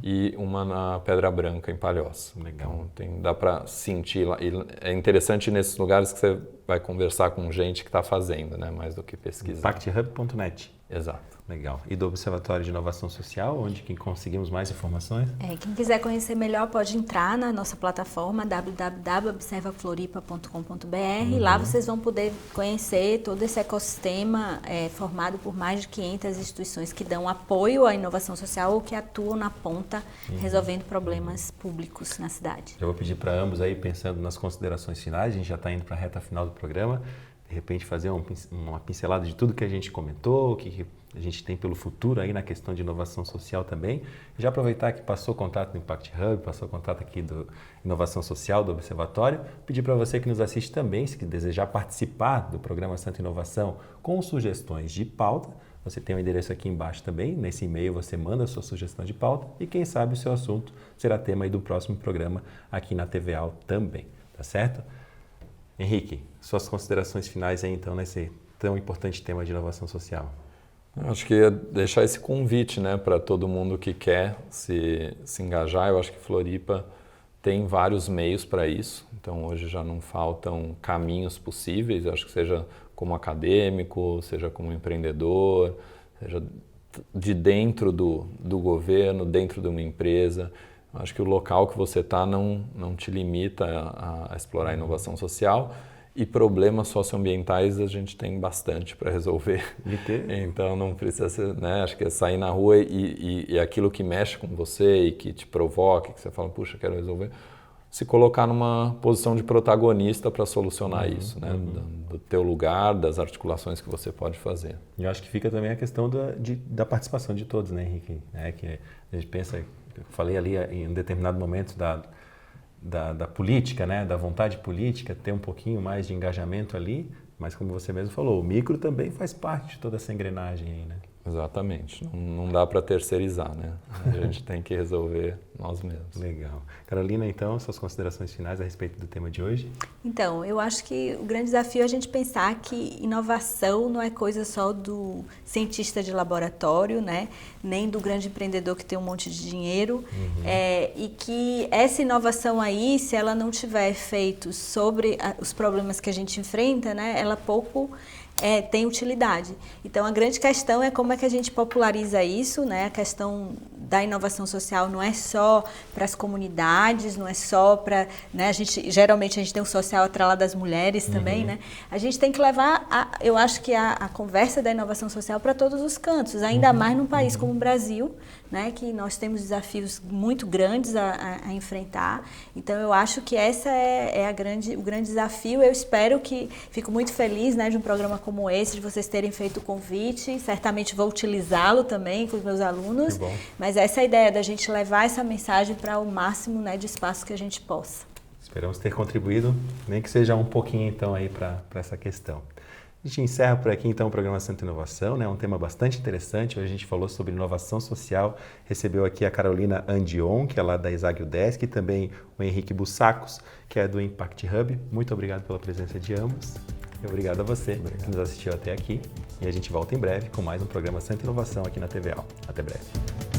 e uma na Pedra Branca, em Palhoça. Legal. Então dá para sentir lá. E é interessante nesses lugares que você vai conversar com gente que está fazendo, né? Mais do que pesquisar. ImpactHub.net. Exato. Legal. E do Observatório de Inovação Social, onde que conseguimos mais informações? Quem quiser conhecer melhor pode entrar na nossa plataforma www.observafloripa.com.br. Lá vocês vão poder conhecer todo esse ecossistema formado por mais de 500 instituições que dão apoio à inovação social ou que atuam na ponta resolvendo problemas públicos na cidade. Já vou pedir para ambos aí, pensando nas considerações finais, a gente já está indo para a reta final do programa, de repente fazer uma pincelada de tudo que a gente comentou, o que a gente tem pelo futuro aí na questão de inovação social também. E já aproveitar que passou o contato do Impact Hub, passou o contato aqui do Inovação Social, do Observatório, pedir para você que nos assiste também, se desejar participar do programa Santa Inovação com sugestões de pauta, você tem o endereço aqui embaixo também, nesse e-mail você manda a sua sugestão de pauta e quem sabe o seu assunto será tema aí do próximo programa aqui na TVAL também, tá certo? Henrique, suas considerações finais aí então nesse tão importante tema de inovação social. Eu acho que ia deixar esse convite, né, para todo mundo que quer se engajar. Eu acho que Floripa tem vários meios para isso, então hoje já não faltam caminhos possíveis, eu acho que seja como acadêmico, seja como empreendedor, seja de dentro do governo, dentro de uma empresa. Eu acho que o local que você está não te limita a explorar a inovação social. E problemas socioambientais a gente tem bastante para resolver. Então não precisa ser, né? Acho que é sair na rua e aquilo que mexe com você e que te provoca, que você fala, puxa, quero resolver, se colocar numa posição de protagonista para solucionar isso, né? Do teu lugar, das articulações que você pode fazer. E eu acho que fica também a questão da participação de todos, né, Henrique? Que a gente pensa, eu falei ali em um determinado momento da política, né, da vontade política, ter um pouquinho mais de engajamento ali, mas como você mesmo falou, o micro também faz parte de toda essa engrenagem aí, né? Exatamente, não dá para terceirizar, né? A gente tem que resolver nós mesmos. Legal. Carolina, então, suas considerações finais a respeito do tema de hoje? Então, eu acho que o grande desafio é a gente pensar que inovação não é coisa só do cientista de laboratório, né? Nem do grande empreendedor que tem um monte de dinheiro, e que essa inovação aí, se ela não tiver efeitos sobre os problemas que a gente enfrenta, né? Ela pouco tem utilidade. Então, a grande questão é como é que a gente populariza isso, né? A questão da inovação social não é só para as comunidades, não é só para, né? Geralmente a gente tem o social atrelado das mulheres também, né? A gente tem que levar, eu acho que a conversa da inovação social para todos os cantos, ainda mais num país como o Brasil, né? Que nós temos desafios muito grandes a enfrentar. Então, eu acho que essa é o grande desafio. Eu espero fico muito feliz, né, de um programa como esse, de vocês terem feito o convite. Certamente vou utilizá-lo também com os meus alunos. Mas essa é a ideia da gente levar essa mensagem para o máximo, né, de espaço que a gente possa. Esperamos ter contribuído, nem que seja um pouquinho então aí para essa questão. A gente encerra por aqui então o programa Santa Inovação, né? Um tema bastante interessante. Hoje a gente falou sobre inovação social, recebeu aqui a Carolina Andion, que é lá da ESAG UDESC, e também o Henrique Bussacos, que é do Impact Hub. Muito obrigado pela presença de ambos. E obrigado a você que nos assistiu até aqui. E a gente volta em breve com mais um programa Santa Inovação aqui na TVAL. Até breve.